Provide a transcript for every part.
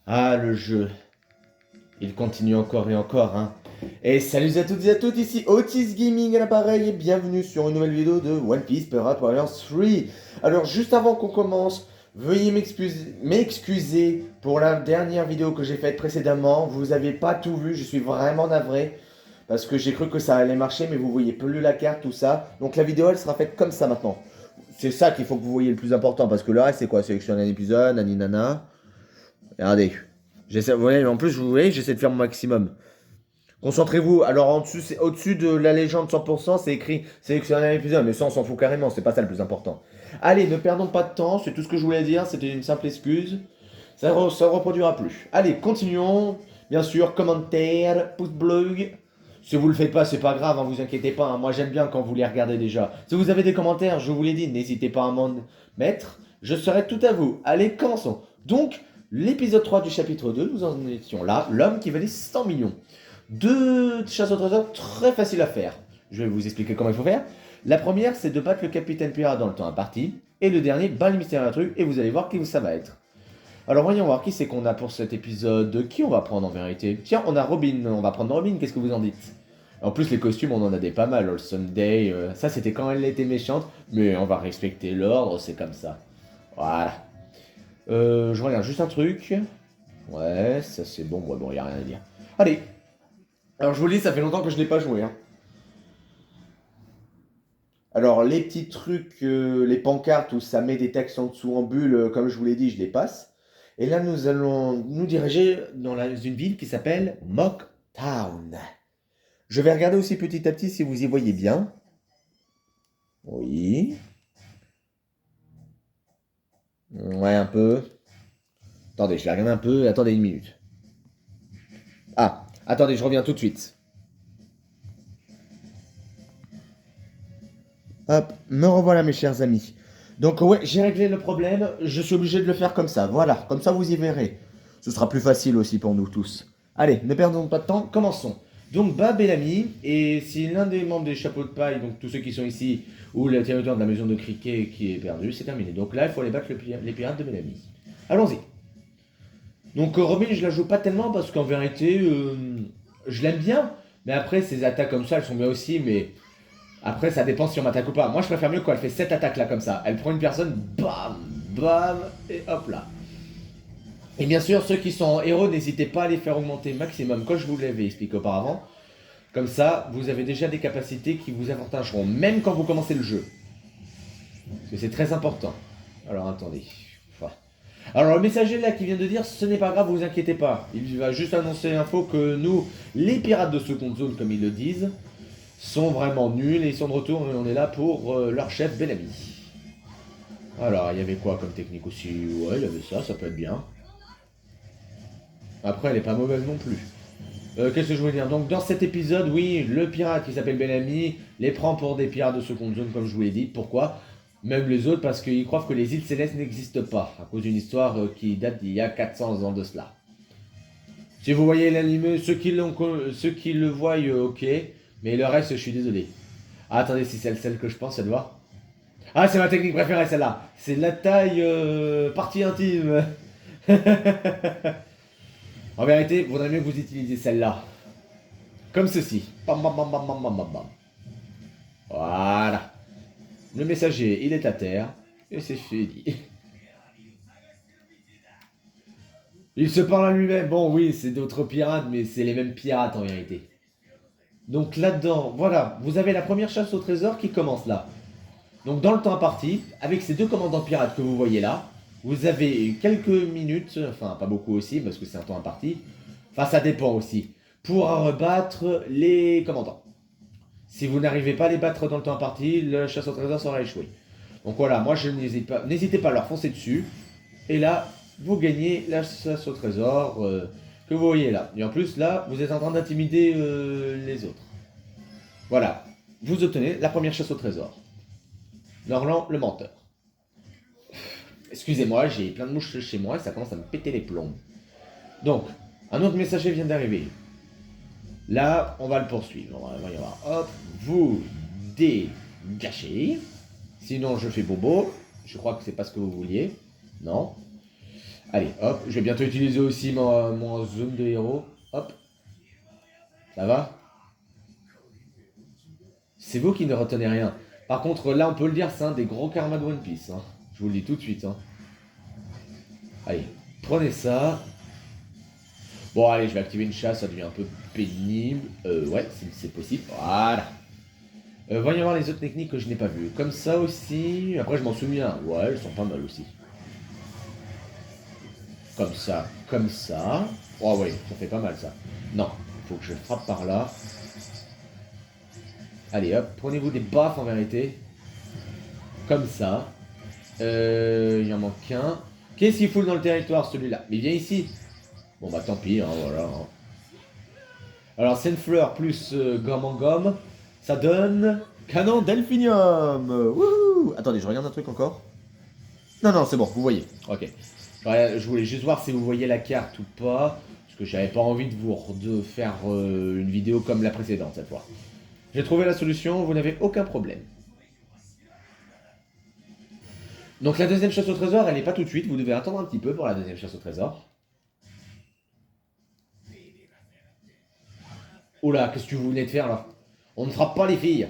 Ah, le jeu. Il continue encore et encore, hein. Et salut à toutes et à tous, ici Otis Gaming à l'appareil et bienvenue sur une nouvelle vidéo de One Piece Pirate Warriors 3. Alors, juste avant qu'on commence, veuillez m'excuser pour la dernière vidéo que j'ai faite précédemment. Vous n'avez pas tout vu, je suis vraiment navré. Parce que j'ai cru que ça allait marcher, mais vous voyez plus la carte, tout ça. Donc la vidéo, elle sera faite comme ça maintenant. C'est ça qu'il faut que vous voyez le plus important, parce que le reste, c'est quoi? Sélectionner un épisode, naninana. Regardez. J'essaie, vous voyez, en plus, vous voyez, j'essaie de faire mon maximum. Concentrez-vous. Alors, en dessous, au-dessus de la légende 100%, c'est écrit sélectionner un épisode. Mais ça, on s'en fout carrément. C'est pas ça le plus important. Allez, ne perdons pas de temps. C'est tout ce que je voulais dire. C'était une simple excuse. Ça ne reproduira plus. Allez, continuons. Bien sûr, commentaire, pouce bleu. Si vous le faites pas, c'est pas grave, hein, vous inquiétez pas, hein. Moi, j'aime bien quand vous les regardez déjà. Si vous avez des commentaires, je vous l'ai dit, n'hésitez pas à m'en mettre. Je serai tout à vous. Allez, commençons. Donc, l'épisode 3 du chapitre 2, nous en étions là. L'homme qui valait 100 millions. Deux chasses au trésor très faciles à faire. Je vais vous expliquer comment il faut faire. La première, c'est de battre le capitaine pirate dans le temps imparti. Et le dernier, bat le mystère truc. Et vous allez voir qui ça va être. Alors voyons voir qui c'est qu'on a pour cet épisode. Qui on va prendre en vérité? Tiens, on a Robin. On va prendre Robin, qu'est-ce que vous en dites? En plus, les costumes, on en a des pas mal. All Sunday, ça c'était quand elle était méchante. Mais on va respecter l'ordre, c'est comme ça. Voilà. Je regarde juste un truc. Ouais, ça c'est bon. Ouais, bon, y a rien à dire. Allez. Alors je vous le dis, ça fait longtemps que je n'ai pas joué, hein. Alors les petits trucs, les pancartes où ça met des textes en dessous en bulle, comme je vous l'ai dit, je les passe. Et là, nous allons nous diriger dans une ville qui s'appelle Mocktown. Je vais regarder aussi petit à petit si vous y voyez bien. Oui. Ouais, un peu. Attendez, je vais regarder un peu. Attendez une minute. Ah, attendez, je reviens tout de suite. Hop, me revoilà mes chers amis. Donc ouais, j'ai réglé le problème, je suis obligé de le faire comme ça, voilà, comme ça vous y verrez. Ce sera plus facile aussi pour nous tous. Allez, ne perdons pas de temps, commençons. Donc Bab est l'ami, et si l'un des membres des chapeaux de paille, donc tous ceux qui sont ici, ou le territoire de la maison de Criquet qui est perdu, c'est terminé. Donc là, il faut aller battre les pirates de Bellamy. Allons-y. Donc Robin, je la joue pas tellement parce qu'en vérité, je l'aime bien, mais après, ses attaques comme ça, elles sont bien aussi, mais après, ça dépend si on m'attaque ou pas. Moi, je préfère mieux quand elle fait cette attaque là comme ça. Elle prend une personne, bam, bam, et hop là. Et bien sûr, ceux qui sont en héros, n'hésitez pas à les faire augmenter maximum, comme je vous l'avais expliqué auparavant. Comme ça, vous avez déjà des capacités qui vous avantageront, même quand vous commencez le jeu. Parce que c'est très important. Alors, attendez. Alors, le messager là qui vient de dire, ce n'est pas grave, vous inquiétez pas. Il va juste annoncer l'info que nous, les pirates de seconde zone, comme ils le disent, sont vraiment nuls et ils sont de retour et on est là pour leur chef Bellamy. Alors, il y avait quoi comme technique aussi? Ouais, il y avait ça, ça peut être bien. Après, elle est pas mauvaise non plus. Qu'est-ce que je voulais dire? Donc, dans cet épisode, oui, le pirate qui s'appelle Bellamy les prend pour des pirates de seconde zone, comme je vous l'ai dit. Pourquoi? Même les autres, parce qu'ils croient que les îles célestes n'existent pas, à cause d'une histoire qui date d'il y a 400 ans de cela. Si vous voyez l'anime, ceux qui le voient, ok, mais le reste, je suis désolé. Ah, attendez, si c'est celle que je pense, elle va. Ah, c'est ma technique préférée, celle-là. C'est la taille partie intime. En vérité, vaudrait mieux que vous utilisiez celle-là. Comme ceci. Bam, bam, bam, bam, bam, bam, bam, bam. Voilà. Le messager, il est à terre. Et c'est fini. Il se parle à lui-même. Bon, oui, c'est d'autres pirates, mais c'est les mêmes pirates en vérité. Donc là-dedans, voilà, vous avez la première chasse au trésor qui commence là. Donc dans le temps imparti, avec ces deux commandants pirates que vous voyez là, vous avez quelques minutes, enfin pas beaucoup aussi parce que c'est un temps imparti, enfin ça dépend aussi, pour rebattre les commandants. Si vous n'arrivez pas à les battre dans le temps imparti, la chasse au trésor sera échouée. Donc voilà, moi je n'hésitez pas à leur foncer dessus, et là, vous gagnez la chasse au trésor que vous voyez là. Et en plus là, vous êtes en train d'intimider les autres. Voilà, vous obtenez la première chasse au trésor. Norland le menteur. Excusez-moi, j'ai plein de mouches chez moi et ça commence à me péter les plombs. Donc, un autre messager vient d'arriver. Là, on va le poursuivre. On va y voir. Hop, vous dégagez. Sinon, je fais bobo. Je crois que c'est pas ce que vous vouliez. Non. Allez, hop, je vais bientôt utiliser aussi mon zone de héros. Hop, ça va? C'est vous qui ne retenez rien. Par contre, là, on peut le dire, c'est un des gros karma de One Piece. Hein. Je vous le dis tout de suite. Hein. Allez, prenez ça. Bon, allez, je vais activer une chasse, ça devient un peu pénible. Ouais, c'est possible. Voilà. Voyons voir les autres techniques que je n'ai pas vues. Comme ça aussi. Après, je m'en souviens. Ouais, elles sont pas mal aussi. Comme ça, comme ça. Oh, ouais, ça fait pas mal ça. Non, il faut que je frappe par là. Allez, hop, prenez-vous des baffes en vérité. Comme ça. Il en manque qu'un. Qu'est-ce qu'il fout dans le territoire celui-là? Mais viens ici. Bon bah tant pis, hein, voilà. Hein. Alors Senfleur plus gomme en gomme, ça donne canon Delphinium. Wouhou. Attendez, je regarde un truc encore. Non, non, c'est bon, vous voyez. Ok. Je voulais juste voir si vous voyez la carte ou pas. Parce que j'avais pas envie de faire une vidéo comme la précédente cette fois. J'ai trouvé la solution, vous n'avez aucun problème. Donc la deuxième chasse au trésor, elle n'est pas tout de suite. Vous devez attendre un petit peu pour la deuxième chasse au trésor. Oula, qu'est-ce que vous venez de faire là? On ne frappe pas les filles.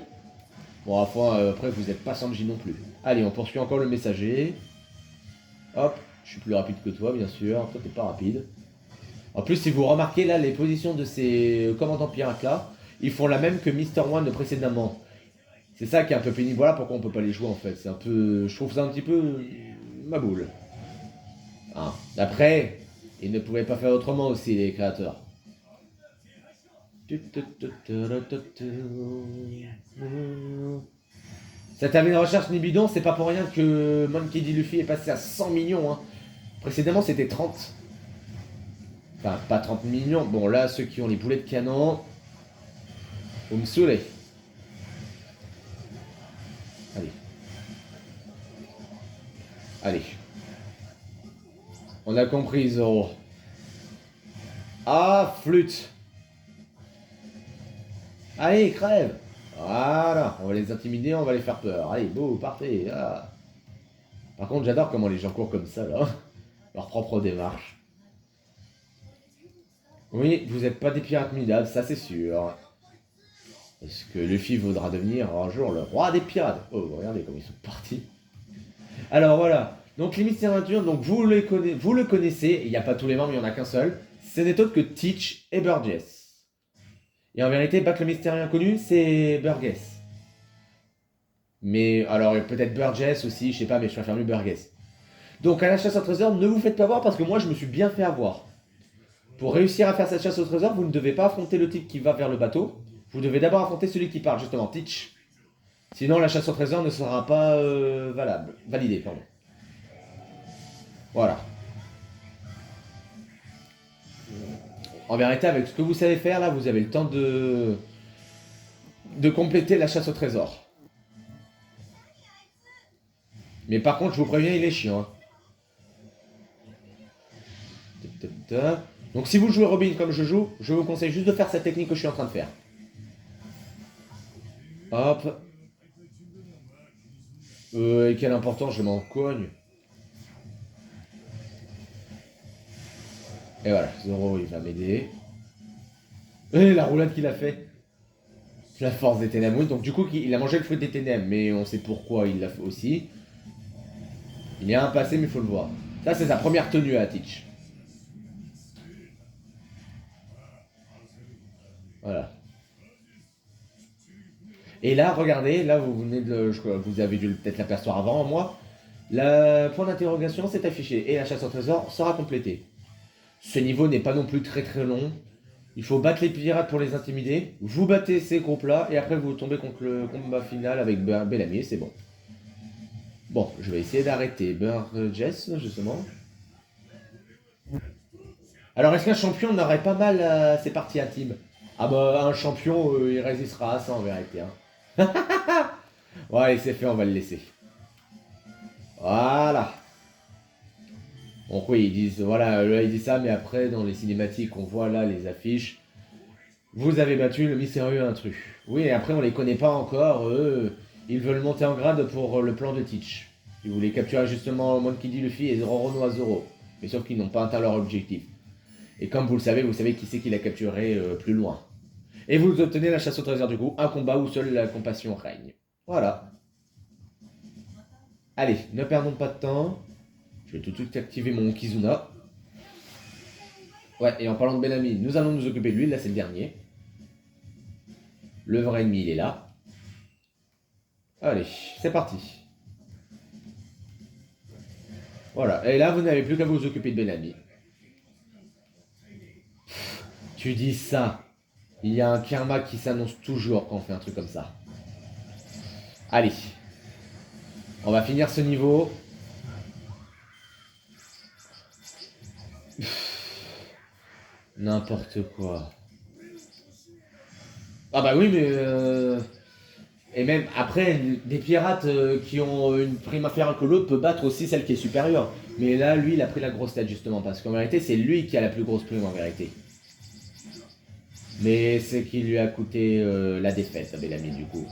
Bon, enfin, après, vous n'êtes pas Sanji non plus. Allez, on poursuit encore le messager. Hop, je suis plus rapide que toi, bien sûr. Toi, t'es pas rapide. En plus, si vous remarquez là, les positions de ces commandants pirates là, ils font la même que Mister One précédemment. C'est ça qui est un peu pénible. Voilà pourquoi on peut pas les jouer en fait. C'est un peu. Je trouve ça un petit peu. Ma boule. Hein. Après, ils ne pouvaient pas faire autrement aussi, les créateurs. Cette année de recherche ni bidon, c'est pas pour rien que Monkey D. Luffy est passé à 100 millions. Hein. Précédemment, c'était 30. Enfin, pas 30 millions. Bon, là, ceux qui ont les boulets de canon. Vous me saoulez. Allez. Allez. On a compris, Zoro. Ah, flûte. Allez, crève. Voilà, on va les intimider, on va les faire peur. Allez, beau, partez. Ah. Par contre, j'adore comment les gens courent comme ça, là. Leur propre démarche. Oui, vous n'êtes pas des pirates minables, ça c'est sûr. Est-ce que Luffy voudra devenir un jour le roi des pirates? Oh, regardez comme ils sont partis. Alors voilà, donc les mystères nocturnes, donc vous le connaissez, il n'y a pas tous les membres, il n'y en a qu'un seul. Ce n'est autre que Teach et Burgess. Et en vérité, battre le mystérieux inconnu, c'est Burgess. Mais alors peut-être Burgess aussi, je sais pas, mais je préfère mieux Burgess. Donc à la chasse au trésor, ne vous faites pas voir parce que moi je me suis bien fait avoir. Pour réussir à faire cette chasse au trésor, vous ne devez pas affronter le type qui va vers le bateau. Vous devez d'abord affronter celui qui parle, justement, Teach. Sinon la chasse au trésor ne sera pas validée. Pardon. Voilà. En vérité, avec ce que vous savez faire, là, vous avez le temps de compléter la chasse au trésor. Mais par contre, je vous préviens, il est chiant. Hein. Donc si vous jouez Robin comme je joue, je vous conseille juste de faire cette technique que je suis en train de faire. Hop. Et quelle importance, je m'en cogne. Et voilà, Zoro, il va m'aider. Et la roulade qu'il a fait. La force des ténèbres, oui. Donc du coup, il a mangé le fruit des ténèbres, mais on sait pourquoi il l'a fait aussi. Il y a un passé, mais il faut le voir. Ça, c'est sa première tenue à Teach. Voilà. Et là, regardez, là, vous venez de, vous avez dû peut-être l'apercevoir avant, moi. Le point d'interrogation s'est affiché et la chasse au trésor sera complétée. Ce niveau n'est pas non plus très très long. Il faut battre les pirates pour les intimider. Vous battez ces groupes-là et après vous tombez contre le combat final avec Bellamy, c'est bon. Bon, je vais essayer d'arrêter Burgess, justement. Alors, est-ce qu'un champion n'aurait pas mal à ses parties intimes? Ah bah, un champion, il résistera à ça en vérité. Hein. Ouais, allez, c'est fait, on va le laisser. Voilà. Donc oui, ils disent, voilà, là ils disent ça, mais après, dans les cinématiques, on voit là les affiches. Vous avez battu le mystérieux intrus. Oui, et après, on les connaît pas encore, eux, ils veulent monter en grade pour le plan de Teach. Ils voulaient capturer justement Monkey D. Luffy et Roronoa Zoro. Mais sauf qu'ils n'ont pas atteint leur objectif. Et comme vous savez qui c'est qui l'a capturé plus loin. Et vous obtenez la chasse au trésor du coup, un combat où seule la compassion règne. Voilà. Allez, ne perdons pas de temps. Je vais tout de suite activer mon Kizuna. Ouais, et en parlant de Benami, nous allons nous occuper de lui, là c'est le dernier. Le vrai ennemi, il est là. Allez, c'est parti. Voilà, et là vous n'avez plus qu'à vous occuper de Benami. Tu dis ça. Il y a un karma qui s'annonce toujours quand on fait un truc comme ça. Allez. On va finir ce niveau. N'importe quoi. Ah bah oui, mais... Et même après, des pirates qui ont une prime inférieure que l'autre peut battre aussi celle qui est supérieure. Mais là, lui, il a pris la grosse tête justement, parce qu'en vérité, c'est lui qui a la plus grosse prime en vérité. Mais c'est qui lui a coûté la défaite à Bellamy du coup.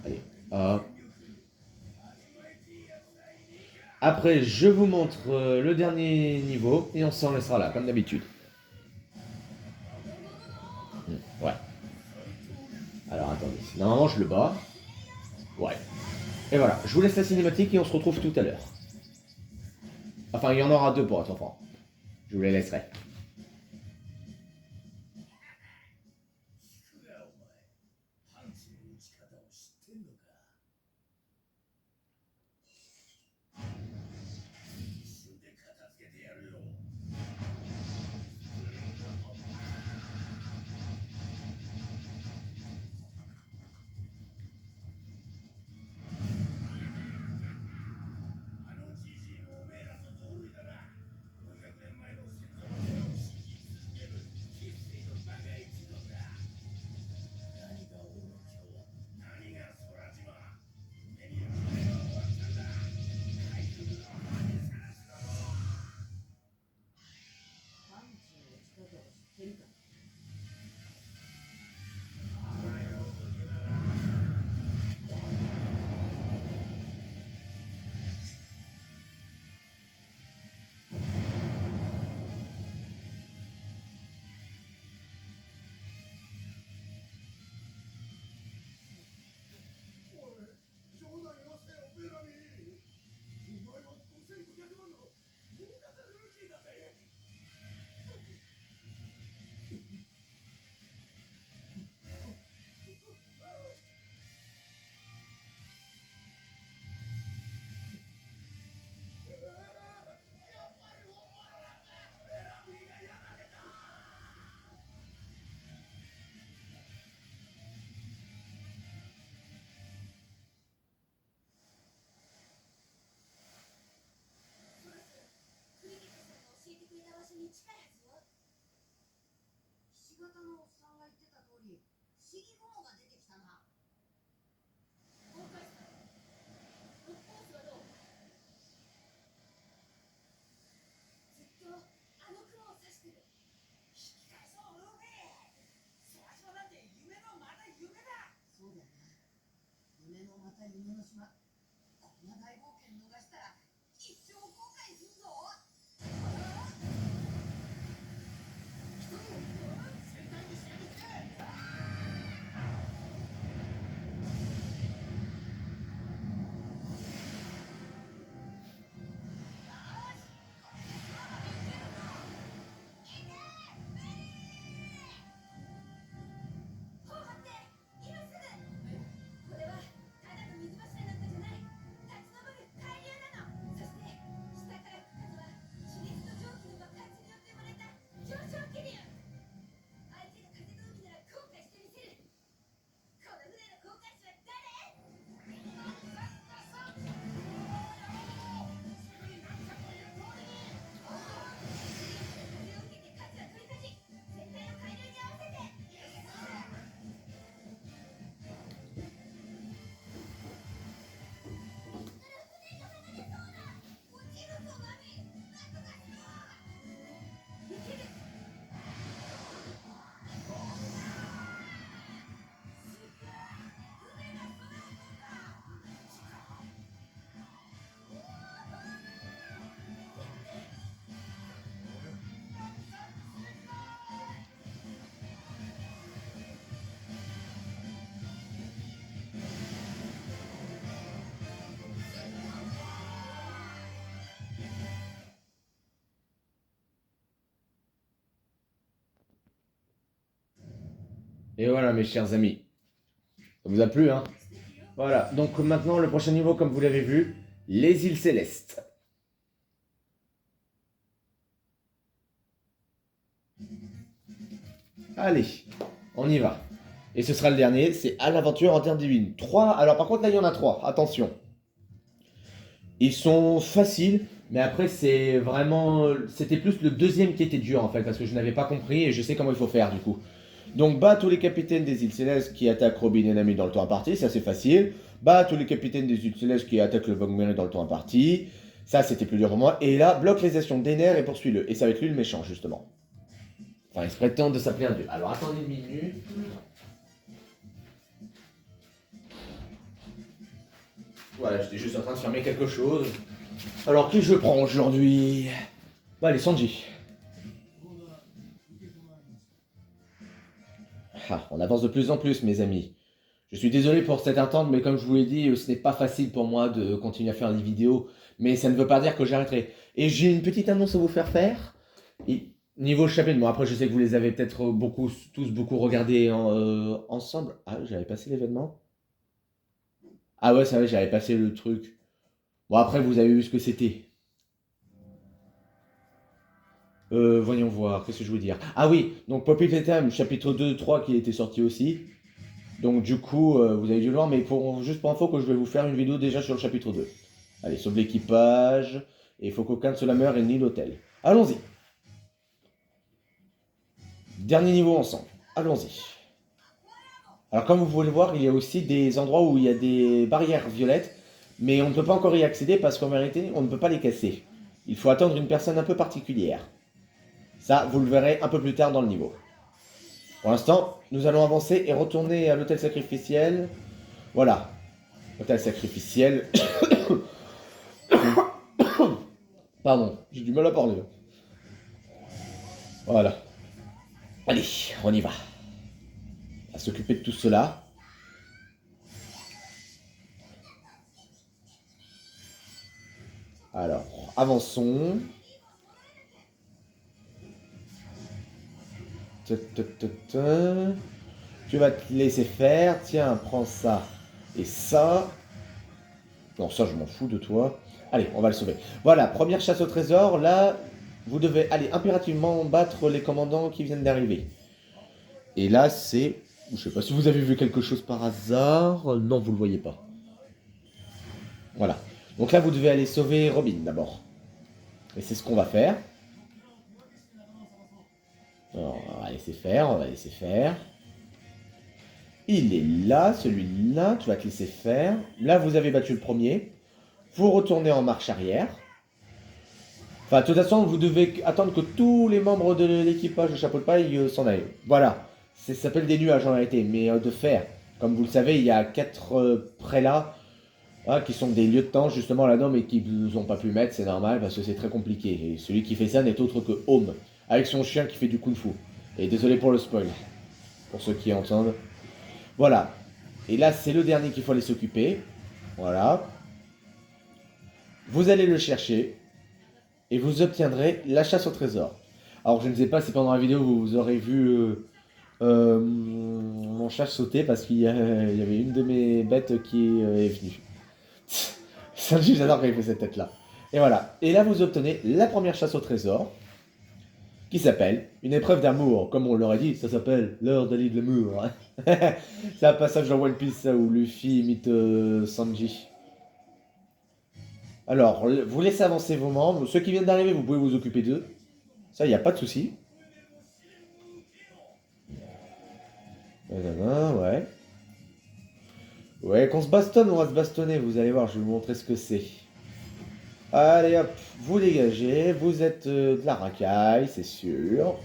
Allez, hop. Après, je vous montre le dernier niveau et on s'en laissera là, comme d'habitude. Ouais. Alors attendez, normalement je le bats. Ouais. Et voilà, je vous laisse la cinématique et on se retrouve tout à l'heure. Enfin, il y en aura deux pour être franc. Je vous les laisserai. Et voilà mes chers amis. Ça vous a plu, hein? Voilà, donc maintenant le prochain niveau, comme vous l'avez vu, les îles célestes. Allez, on y va. Et ce sera le dernier, c'est à l'aventure en terre divine. 3, alors par contre là il y en a 3, attention. Ils sont faciles, mais après c'est vraiment... C'était plus le deuxième qui était dur en fait, parce que je n'avais pas compris et je sais comment il faut faire du coup. Donc bat tous les capitaines des îles célestes qui attaquent Robin et Nami dans le temps imparti, ça c'est facile. Bat tous les capitaines des îles célestes qui attaquent le Bogmeri dans le temps imparti. Ça c'était plus dur pour moi. Et là, bloque les actions d'Ener et poursuis-le. Et ça va être lui le méchant justement. Enfin, il se prétend de s'appeler un dieu. Alors attendez une minute. Voilà, j'étais juste en train de fermer quelque chose. Alors qui je prends aujourd'hui? Bah allez, Sanji. Ah, on avance de plus en plus, mes amis. Je suis désolé pour cette attente, mais comme je vous l'ai dit, ce n'est pas facile pour moi de continuer à faire des vidéos. Mais ça ne veut pas dire que j'arrêterai. Et j'ai une petite annonce à vous faire faire. Et niveau chapitre, bon après je sais que vous les avez peut-être tous beaucoup regardés ensemble. Ah, j'avais passé l'événement. Ah ouais, ça va, j'avais passé le truc. Bon après vous avez vu ce que c'était. Voyons voir, qu'est-ce que je veux dire? Ah oui, donc Poppy Playtime, chapitre 2, 3 qui était sorti aussi. Donc du coup, vous avez dû le voir, mais juste pour info que je vais vous faire une vidéo déjà sur le chapitre 2. Allez, sauve l'équipage, et il faut qu'aucun de cela meure et ni l'hôtel. Allons-y. Dernier niveau ensemble. Allons-y. Alors comme vous pouvez le voir, il y a aussi des endroits où il y a des barrières violettes, mais on ne peut pas encore y accéder parce qu'en vérité, on ne peut pas les casser. Il faut attendre une personne un peu particulière. Ça, vous le verrez un peu plus tard dans le niveau. Pour l'instant, nous allons avancer et retourner à l'hôtel sacrificiel. Voilà. Hôtel sacrificiel. Pardon, j'ai du mal à parler. Voilà. Allez, on y va. On va s'occuper de tout cela. Alors, avançons. Tu vas te laisser faire. Tiens, prends ça et ça. Non, ça, je m'en fous de toi. Allez, on va le sauver. Voilà, première chasse au trésor. Là, vous devez aller impérativement battre les commandants qui viennent d'arriver. Et là, c'est... Je sais pas si vous avez vu quelque chose par hasard. Non, vous le voyez pas. Voilà. Donc là, vous devez aller sauver Robin d'abord. Et c'est ce qu'on va faire. Alors, on va laisser faire, on va laisser faire. Il est là, celui-là, tu vas te laisser faire. Là, vous avez battu le premier. Vous retournez en marche arrière. Enfin, de toute façon, vous devez attendre que tous les membres de l'équipage de chapeau de paille s'en aillent. Voilà. Ça s'appelle des nuages en réalité, mais de fer. Comme vous le savez, il y a 4 prélats qui sont des lieutenants justement là-dedans, mais qui ne nous ont pas pu mettre, c'est normal, parce que c'est très compliqué. Et celui qui fait ça n'est autre que Home, avec son chien qui fait du kung-fu. Et désolé pour le spoil, pour ceux qui entendent. Voilà. Et là, c'est le dernier qu'il faut aller s'occuper. Voilà. Vous allez le chercher. Et vous obtiendrez la chasse au trésor. Alors je ne sais pas si pendant la vidéo vous aurez vu mon chat sauter parce qu'il y avait une de mes bêtes qui est venue. J'adore quand il fait cette tête là. Et voilà. Et là vous obtenez la première chasse au trésor qui s'appelle une épreuve d'amour. Comme on l'aurait dit, ça s'appelle l'heure de l'amour. C'est un passage dans One Piece ça, où Luffy imite Sanji. Alors, vous laissez avancer vos membres. Ceux qui viennent d'arriver, vous pouvez vous occuper d'eux. Ça, il n'y a pas de souci. Ouais. Ouais, qu'on se bastonne, on va se bastonner. Vous allez voir, je vais vous montrer ce que c'est. Allez hop, vous dégagez. Vous êtes de la racaille, c'est sûr.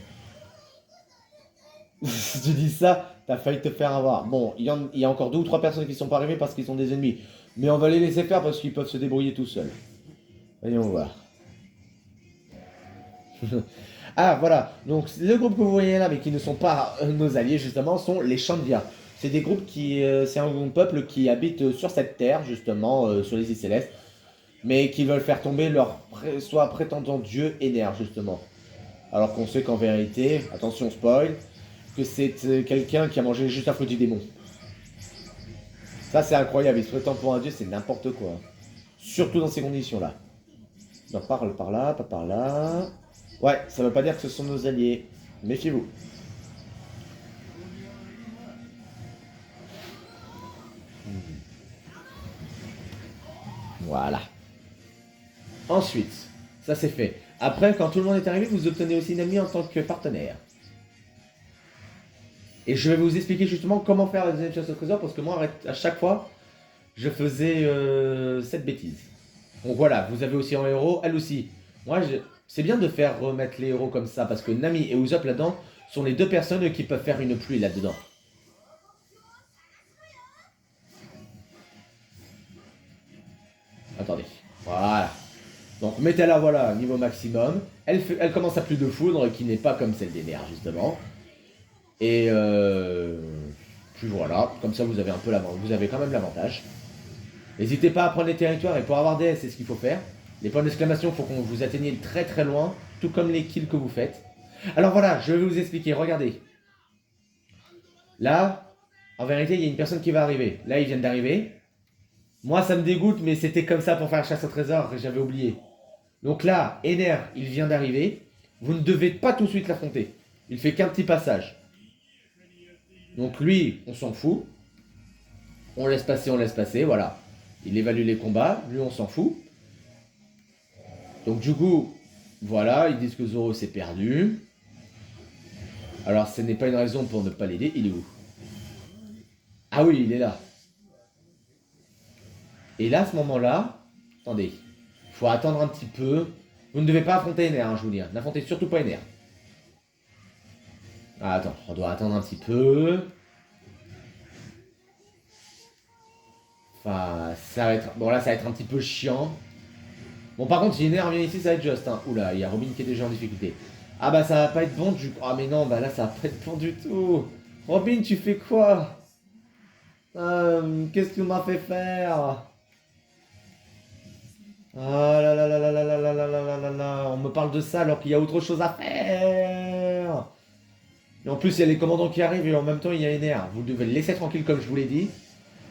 Si tu dis ça, t'as failli te faire avoir. Bon, il y a encore 2 ou 3 personnes qui sont pas arrivées parce qu'ils sont des ennemis. Mais on va les laisser faire parce qu'ils peuvent se débrouiller tout seuls. Voyons voir. Ah voilà, donc le groupe que vous voyez là, mais qui ne sont pas nos alliés justement, sont les Shandia. C'est des groupes qui, c'est un peuple qui habite sur cette terre justement, sur les îles célestes, mais qui veulent faire tomber leur soit prétendant dieu Ener justement. Alors qu'on sait qu'en vérité, attention spoil, que c'est quelqu'un qui a mangé juste un fruit du démon. Ça, c'est incroyable. Il se prétend pour un dieu, c'est n'importe quoi. Surtout dans ces conditions-là. Non, parle par là, pas par là. Ouais, ça veut pas dire que ce sont nos alliés. Méfiez-vous. Voilà. Ensuite, ça c'est fait. Après, quand tout le monde est arrivé, vous obtenez aussi une amie en tant que partenaire. Et je vais vous expliquer justement comment faire la deuxième chasse au trésor, parce que moi, à chaque fois, je faisais cette bêtise. Donc voilà, vous avez aussi un héros, elle aussi. C'est bien de faire remettre les héros comme ça, parce que Nami et Usopp là-dedans sont les deux personnes qui peuvent faire une pluie là-dedans. Attendez, voilà. Donc mettez-la, voilà, niveau maximum. Elle commence à plus de foudre, qui n'est pas comme celle des nerfs, justement. Et puis voilà, comme ça vous avez un peu vous avez quand même l'avantage. N'hésitez pas à prendre les territoires, et pour avoir DS, c'est ce qu'il faut faire. Les points d'exclamation, il faut qu'on vous atteigniez très très loin, tout comme les kills que vous faites. Alors voilà, je vais vous expliquer, regardez. Là, en vérité, il y a une personne qui va arriver. Là, ils viennent d'arriver. Moi, ça me dégoûte, mais c'était comme ça pour faire la chasse au trésor, j'avais oublié. Donc là, Ener, il vient d'arriver. Vous ne devez pas tout de suite l'affronter. Il fait qu'un petit passage. Donc lui, on s'en fout. On laisse passer, voilà. Il évalue les combats, lui on s'en fout. Donc du coup, voilà, ils disent que Zoro s'est perdu. Alors ce n'est pas une raison pour ne pas l'aider, il est où? Ah oui, il est là. Et là, à ce moment-là, attendez, faut attendre un petit peu. Vous ne devez pas affronter Ener, hein, je vous dis. N'affrontez surtout pas Ener. Ah, attends, on doit attendre un petit peu. Enfin, ça va être... Bon, là, ça va être un petit peu chiant. Bon, par contre, si Ener revient ici, ça va être juste. Hein. Oula, il y a Robin qui est déjà en difficulté. Ah bah, ça va pas être bon du coup. Ah, mais non, bah là, ça va pas être bon du tout. Robin, tu fais quoi? Qu'est-ce que tu m'as fait faire? Ah là là là là là là là là là là là là. On me parle de ça alors qu'il y a autre chose à faire. Et en plus, il y a les commandants qui arrivent et en même temps, il y a Ener. Vous devez le laisser tranquille comme je vous l'ai dit.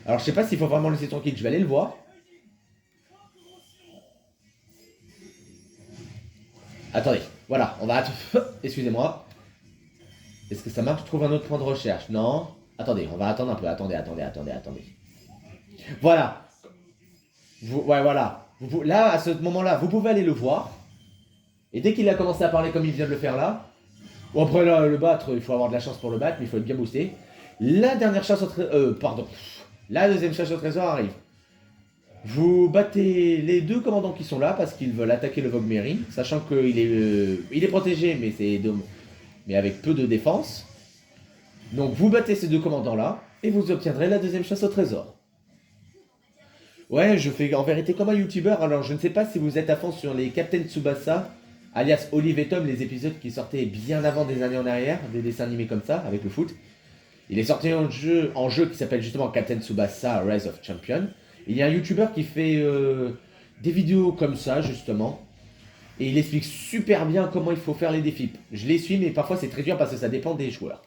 Alors, je sais pas s'il faut vraiment le laisser tranquille. Je vais aller le voir. Attendez, voilà, on va... Excusez-moi. Est-ce que ça marche? Je trouve un autre point de recherche. Non. Attendez, on va attendre un peu. Attendez. Voilà. Ouais, voilà. Là, à ce moment-là, vous pouvez aller le voir. Et dès qu'il a commencé à parler comme il vient de le faire là, bon après là, le battre, il faut avoir de la chance pour le battre, mais il faut être bien boosté. La dernière chasse au trésor... pardon. La deuxième chasse au trésor arrive. Vous battez les deux commandants qui sont là parce qu'ils veulent attaquer le Vogue Mary, sachant qu'il est protégé, mais avec peu de défense. Donc vous battez ces deux commandants là et vous obtiendrez la deuxième chasse au trésor. Ouais, je fais en vérité comme un youtubeur, alors je ne sais pas si vous êtes à fond sur les Captain Tsubasa, alias Olive et Tom, les épisodes qui sortaient bien avant des années en arrière, des dessins animés comme ça, avec le foot. Il est sorti en jeu qui s'appelle justement Captain Tsubasa Rise of Champion. Il y a un youtubeur qui fait des vidéos comme ça justement. Et il explique super bien comment il faut faire les défis. Je les suis mais parfois c'est très dur parce que ça dépend des joueurs.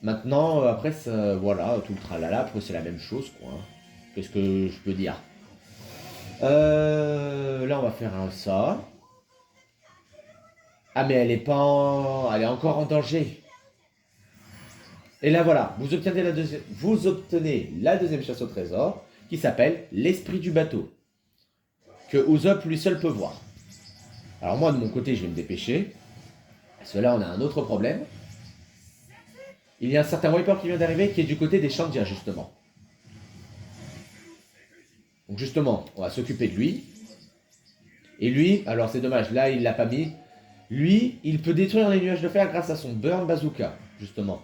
Maintenant, après, ça, voilà, tout le tralala, après c'est la même chose quoi. Qu'est-ce que je peux dire? Là on va faire un ça. Ah mais elle est pas elle est encore en danger. Et là voilà, vous obtenez la deuxième chasse au trésor qui s'appelle l'esprit du bateau. Que Usopp lui seul peut voir. Alors moi de mon côté je vais me dépêcher. Parce que là on a un autre problème. Il y a un certain Wiper qui vient d'arriver qui est du côté des Shandia justement. Donc justement, on va s'occuper de lui. Et lui, alors c'est dommage, là il l'a pas mis. Lui, il peut détruire les nuages de fer grâce à son Burn Bazooka, justement.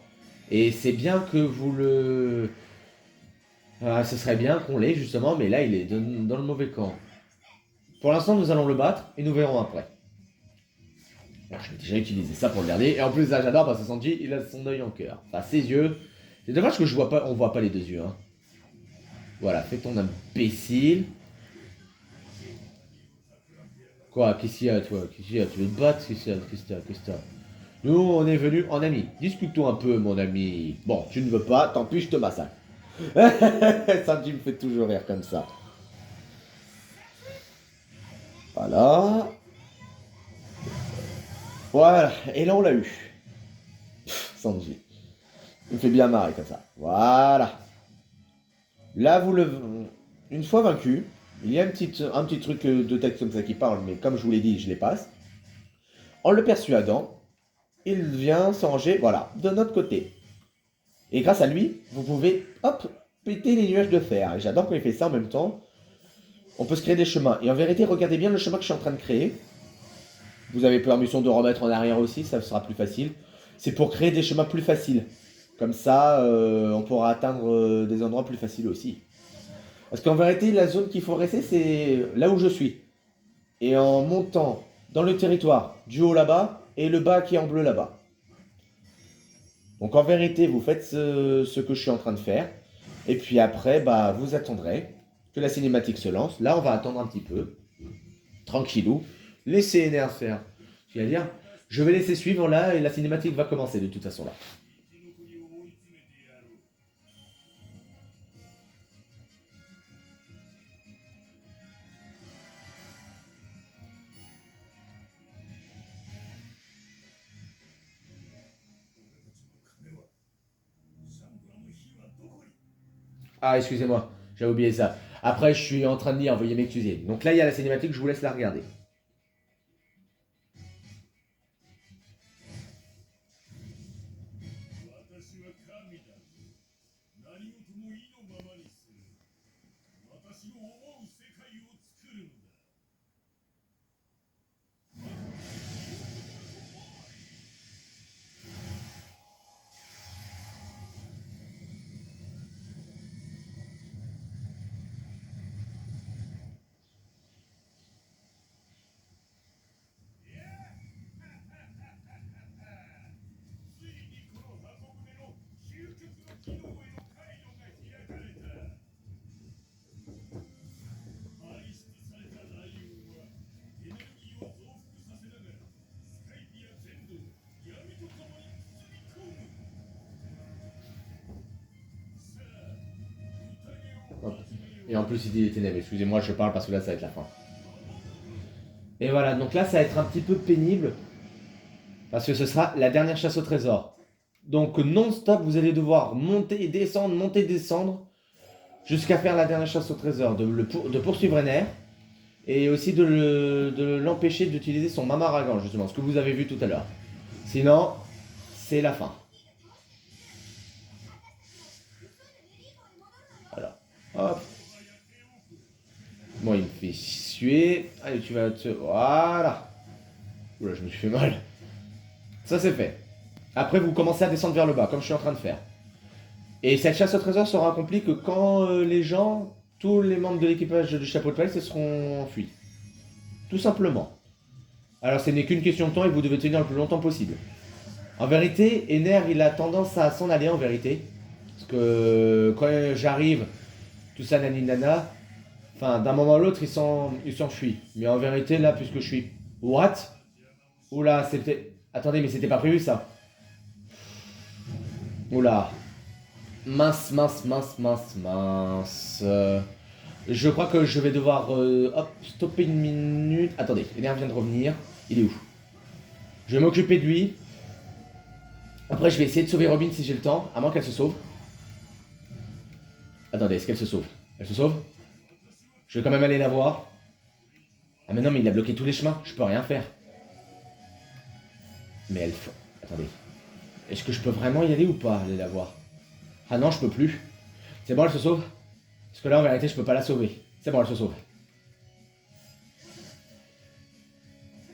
Et c'est bien que vous le... ce serait bien qu'on l'ait, justement, mais là, il est dans le mauvais camp. Pour l'instant, nous allons le battre, et nous verrons après. Alors, je vais déjà utiliser ça pour le garder. Et en plus, là, j'adore, parce que Sanji, il a son œil en cœur. Enfin, ses yeux. C'est dommage que je vois pas, on voit pas les deux yeux. Hein. Voilà, fais ton imbécile. Quoi, qu'est-ce qu'il y a, toi? Qu'est-ce qu'il y a? Tu veux te battre? Qu'est-ce qu'il y a? Nous, on est venus en amis. Discute-toi un peu, mon ami. Bon, tu ne veux pas, tant pis, je te massacre. Ça, tu me fais toujours rire comme ça. Voilà. Voilà. Et là, on l'a eu. Sanji. Il me fait bien marrer comme ça. Voilà. Là, une fois vaincu, il y a un petit truc de texte comme ça qui parle, mais comme je vous l'ai dit, je les passe. En le persuadant, il vient s'arranger, voilà, de notre côté. Et grâce à lui, vous pouvez, hop, péter les nuages de fer. Et j'adore quand il fait ça en même temps. On peut se créer des chemins. Et en vérité, regardez bien le chemin que je suis en train de créer. Vous avez permission de remettre en arrière aussi, ça sera plus facile. C'est pour créer des chemins plus faciles. Comme ça, on pourra atteindre des endroits plus faciles aussi. Parce qu'en vérité, la zone qu'il faut rester, c'est là où je suis. Et en montant dans le territoire du haut là-bas et le bas qui est en bleu là-bas. Donc en vérité, vous faites ce que je suis en train de faire. Et puis après, bah, vous attendrez que la cinématique se lance. Là, on va attendre un petit peu. Tranquillou. Laissez NR faire. C'est-à-dire, je vais laisser suivre là et la cinématique va commencer de toute façon là. Ah, excusez-moi, j'avais oublié ça. Après, je suis en train de lire, veuillez m'excuser. Donc là, il y a la cinématique, je vous laisse la regarder. Et en plus, il dit les ténèbres. Excusez-moi, je parle parce que là, ça va être la fin. Et voilà, donc là, ça va être un petit peu pénible. Parce que ce sera la dernière chasse au trésor. Donc non-stop, vous allez devoir monter, descendre, jusqu'à faire la dernière chasse au trésor. De poursuivre Ener. Et aussi de l'empêcher d'utiliser son Mamaragan, justement, ce que vous avez vu tout à l'heure. Sinon, c'est la fin. Voilà. Hop. Bon, il me fait suer. Allez, tu vas te... Voilà. Oula, je me suis fait mal. Ça, c'est fait. Après, vous commencez à descendre vers le bas, comme je suis en train de faire. Et cette chasse au trésor sera accomplie que quand les gens, tous les membres de l'équipage du chapeau de paille se seront enfuis. Tout simplement. Alors, ce n'est qu'une question de temps et vous devez tenir le plus longtemps possible. En vérité, Ener, il a tendance à s'en aller, en vérité. Parce que quand j'arrive, tout ça, nani nana, enfin, d'un moment à l'autre, il s'enfuit. Mais en vérité, là, puisque je suis... What? Oula, c'était... Attendez, mais c'était pas prévu, ça. Oula. Mince. Je crois que je vais devoir... hop, stopper une minute. Attendez, Ener vient de revenir. Il est où? Je vais m'occuper de lui. Après, je vais essayer de sauver Robin si j'ai le temps, à moins qu'elle se sauve. Attendez, est-ce qu'elle se sauve? Elle se sauve? Je vais quand même aller la voir. Ah mais non, mais il a bloqué tous les chemins, je peux rien faire. Mais elle... Attendez. Est-ce que je peux vraiment y aller ou pas, aller la voir? Ah non, je peux plus. C'est bon, elle se sauve? Parce que là, en vérité, je peux pas la sauver. C'est bon, elle se sauve.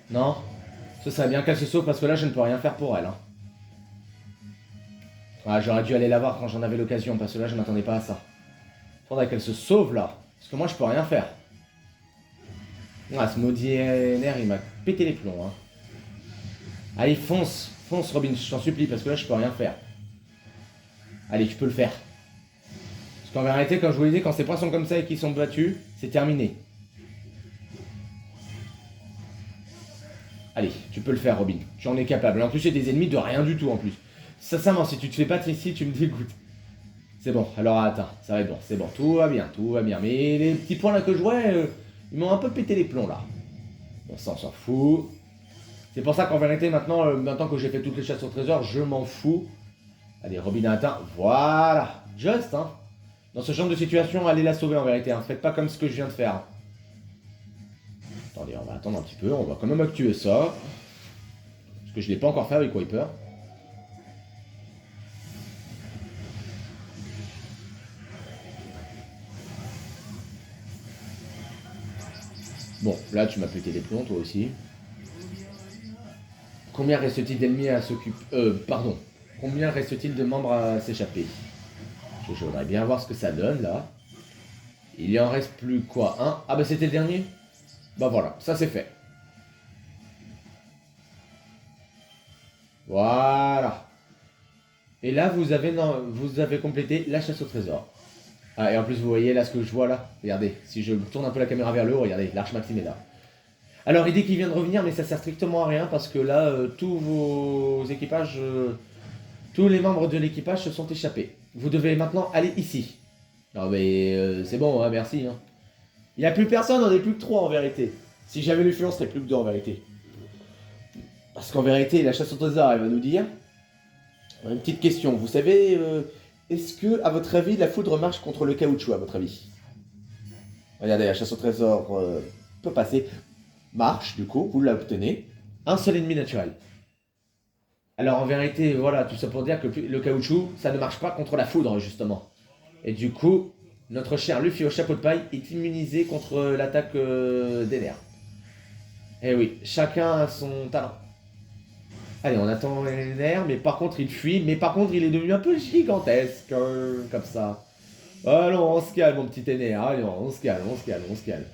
Non? Ce serait bien qu'elle se sauve parce que là, je ne peux rien faire pour elle. Hein. Ah, j'aurais dû aller la voir quand j'en avais l'occasion parce que là, je m'attendais pas à ça. Faudrait qu'elle se sauve là. Parce que moi, je peux rien faire. Ah, ce maudit NR, il m'a pété les plombs. Hein. Allez, fonce. Fonce, Robin, je t'en supplie, parce que là, je peux rien faire. Allez, tu peux le faire. Parce qu'en vérité, comme je vous l'ai dit, quand ces poissons comme ça et qu'ils sont battus, c'est terminé. Allez, tu peux le faire, Robin. Tu en es capable. En plus, j'ai des ennemis de rien du tout, en plus. Sincèrement, si tu te fais battre ici, tu me dégoûtes. C'est bon, alors attends, ça va être bon, c'est bon, tout va bien, tout va bien. Mais les petits points là que je vois, ils m'ont un peu pété les plombs là. Bon, ça on s'en fout. C'est pour ça qu'en vérité, maintenant que j'ai fait toutes les chasses au trésor, je m'en fous. Allez, Robin a atteint, voilà. Juste, hein. Dans ce genre de situation, allez la sauver en vérité, hein. Faites pas comme ce que je viens de faire. Attendez, on va attendre un petit peu, on va quand même actuer ça. Parce que je l'ai pas encore fait avec Wiper. Bon, là tu m'as pété les plombs toi aussi. Combien reste-t-il d'ennemis à s'occuper... pardon. Combien reste-t-il de membres à s'échapper? Je voudrais bien voir ce que ça donne là. Il y en reste plus quoi? Un? Ah bah c'était le dernier? Bah voilà, ça c'est fait. Voilà. Et là vous avez, non, vous avez complété la chasse au trésor. Ah et en plus vous voyez là ce que je vois là. Regardez, si je tourne un peu la caméra vers le haut, regardez, l'arche maxime est là. Alors il dit qu'il vient de revenir mais ça sert strictement à rien parce que là tous vos équipages... tous les membres de l'équipage se sont échappés. Vous devez maintenant aller ici. Non mais c'est bon, hein, merci. Hein. Il n'y a plus personne, on n'est plus que 3 en vérité. Si j'avais le feu, on serait plus que 2 en vérité. Parce qu'en vérité, la chasse au trésor, elle va nous dire... Une petite question, vous savez, est-ce que, à votre avis, la foudre marche contre le caoutchouc, à votre avis? Regardez, la chasse au trésor peut passer. Marche, du coup, vous l'obtenez. Un seul ennemi naturel. Alors en vérité, voilà, tout ça pour dire que le caoutchouc, ça ne marche pas contre la foudre, justement. Et du coup, notre cher Luffy au chapeau de paille est immunisé contre l'attaque des nerfs. Eh oui, chacun a son talent. Allez, on attend les nerfs, mais par contre il fuit, mais par contre il est devenu un peu gigantesque, comme ça. Allons, on se calme mon petit aîné, allez, on se calme, on se calme, on se calme.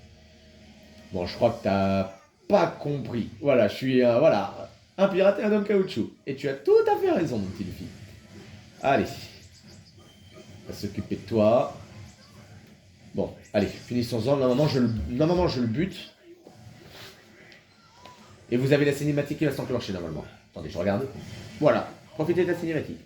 Bon, je crois que t'as pas compris. Voilà, je suis, voilà, un pirate et un homme caoutchouc. Et tu as tout à fait raison, mon petit Luffy. Allez, on va s'occuper de toi. Bon, allez, finissons-en. Normalement, je le bute. Et vous avez la cinématique qui va s'enclencher normalement. Attendez, je regarde. Voilà, profitez de la cinématique.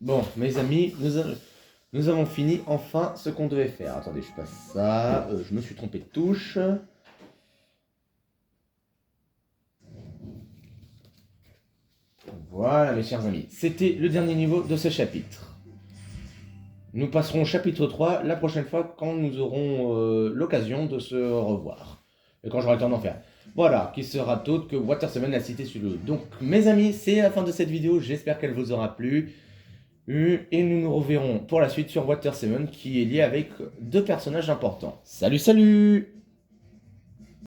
Bon, mes amis, nous avons fini enfin ce qu'on devait faire. Attendez, je passe ça. Je me suis trompé de touche. Voilà, mes chers amis. C'était le dernier niveau de ce chapitre. nous passerons au chapitre 3 la prochaine fois quand nous aurons l'occasion de se revoir. Et quand j'aurai le temps d'en faire. Voilà, qui sera autre que Water 7 la cité sur le. Donc mes amis, c'est la fin de cette vidéo, j'espère qu'elle vous aura plu. Et nous nous reverrons pour la suite sur Water 7 qui est lié avec deux personnages importants. Salut salut!